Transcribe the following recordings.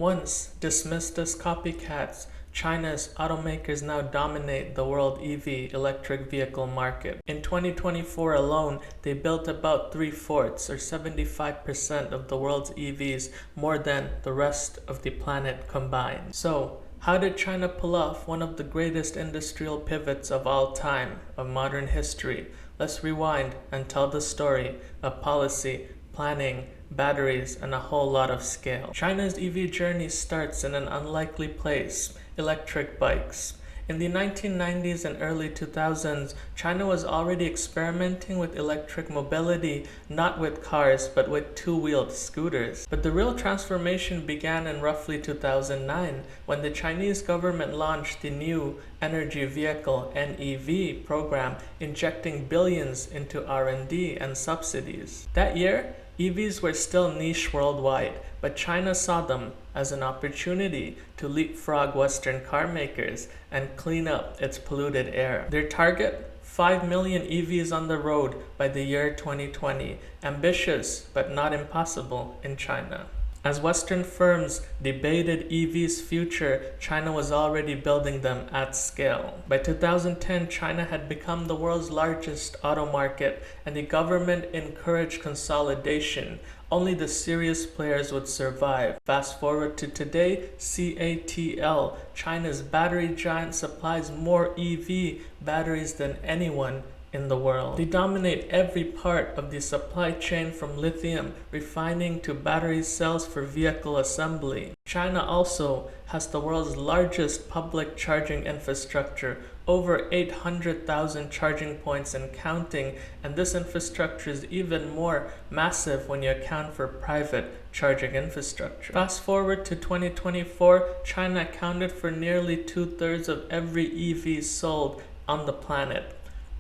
Once dismissed as copycats, China's automakers now dominate the world EV electric vehicle market. In 2024 alone, they built about 3/4 or 75% of the world's EVs, more than the rest of the planet combined. So, how did China pull off one of the greatest industrial pivots of all time, of modern history? Let's rewind and tell the story of policy, planning, batteries, and a whole lot of scale. China's EV journey starts in an unlikely place: electric bikes. In the 1990s and early 2000s, China was already experimenting with electric mobility, not with cars, but with two-wheeled scooters. But the real transformation began in roughly 2009, when the Chinese government launched the new Energy Vehicle (NEV) program, injecting billions into R&D and subsidies. That year, EVs were still niche worldwide, but China saw them as an opportunity to leapfrog Western car makers and clean up its polluted air. Their target? 5 million EVs on the road by the year 2020. Ambitious, but not impossible in China. As Western firms debated EV's future, China was already building them at scale. By 2010, China had become the world's largest auto market, and the government encouraged consolidation. Only the serious players would survive. Fast forward to today, CATL, China's battery giant, supplies more EV batteries than anyone in the world. They dominate every part of the supply chain, from lithium refining to battery cells for vehicle assembly. China also has the world's largest public charging infrastructure, over 800,000 charging points and counting, and this infrastructure is even more massive when you account for private charging infrastructure. Fast forward to 2024, China accounted for nearly 2/3 of every EV sold on the planet.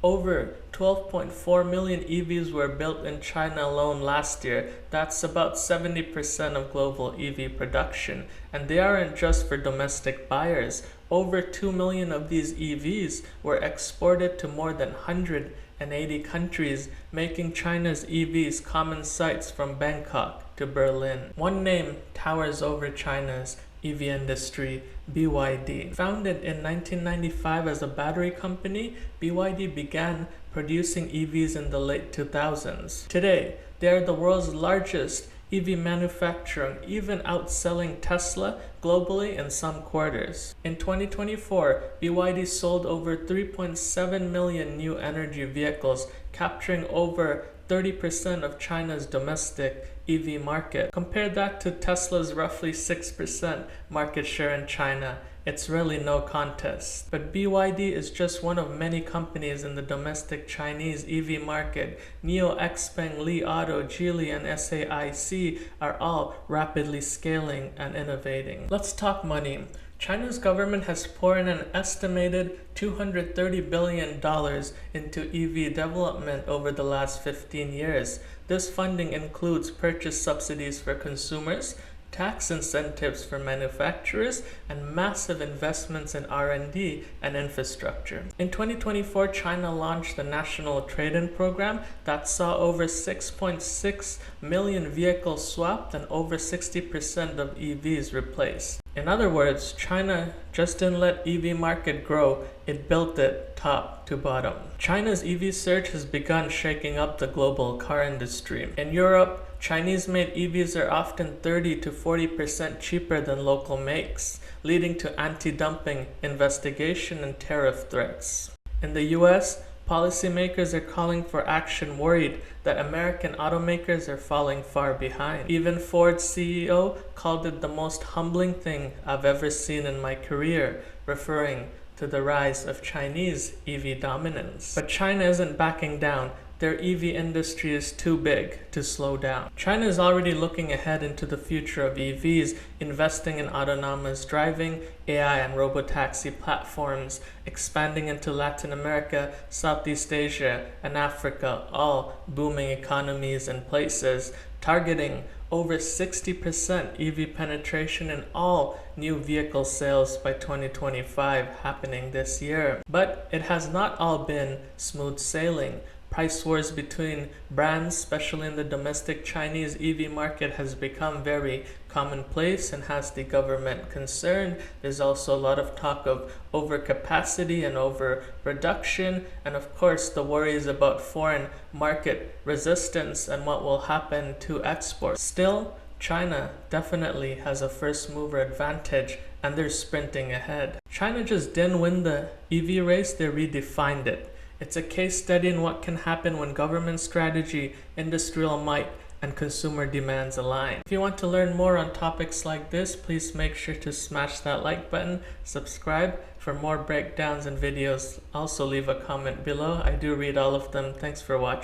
Over 12.4 million EVs were built in China alone last year. That's about 70% of global EV production. And they aren't just for domestic buyers. Over 2 million of these EVs were exported to more than 180 countries, making China's EVs common sights from Bangkok to Berlin. One name towers over China's EV industry: BYD. Founded in 1995 as a battery company, BYD began producing EVs in the late 2000s. Today, they are the world's largest EV manufacturer, even outselling Tesla globally in some quarters. In 2024, BYD sold over 3.7 million new energy vehicles, capturing over 30% of China's domestic EV market. Compare that to Tesla's roughly 6% market share in China. It's really no contest. But BYD is just one of many companies in the domestic Chinese EV market. NIO, XPeng, Li Auto, Geely, and SAIC are all rapidly scaling and innovating. Let's talk money. China's government has poured in an estimated $230 billion into EV development over the last 15 years. This funding includes purchase subsidies for consumers, tax incentives for manufacturers, and massive investments in R&D and infrastructure. In 2024, China launched the National Trade-in Program that saw over 6.6 million vehicles swapped and over 60% of EVs replaced. In other words, China just didn't let EV market grow, it built it top to bottom. China's EV surge has begun shaking up the global car industry. In Europe, Chinese-made EVs are often 30 to 40% cheaper than local makes, leading to anti-dumping investigation and tariff threats. In the US, policymakers are calling for action, worried that American automakers are falling far behind. Even Ford's CEO called it the most humbling thing I've ever seen in my career, referring to the rise of Chinese EV dominance. But China isn't backing down. Their EV industry is too big to slow down. China is already looking ahead into the future of EVs, investing in autonomous driving, AI and robotaxi platforms, expanding into Latin America, Southeast Asia, and Africa, all booming economies and places, targeting over 60% EV penetration in all new vehicle sales by 2025, happening this year. But it has not all been smooth sailing. Price wars between brands, especially in the domestic Chinese EV market, has become very commonplace and has the government concerned. There's also a lot of talk of overcapacity and overproduction, and of course the worries about foreign market resistance and what will happen to exports. Still, China definitely has a first mover advantage and they're sprinting ahead. China just didn't win the EV race, they redefined it. It's a case study in what can happen when government strategy, industrial might, and consumer demands align. If you want to learn more on topics like this, please make sure to smash that like button, subscribe for more breakdowns and videos. Also leave a comment below. I do read all of them. Thanks for watching.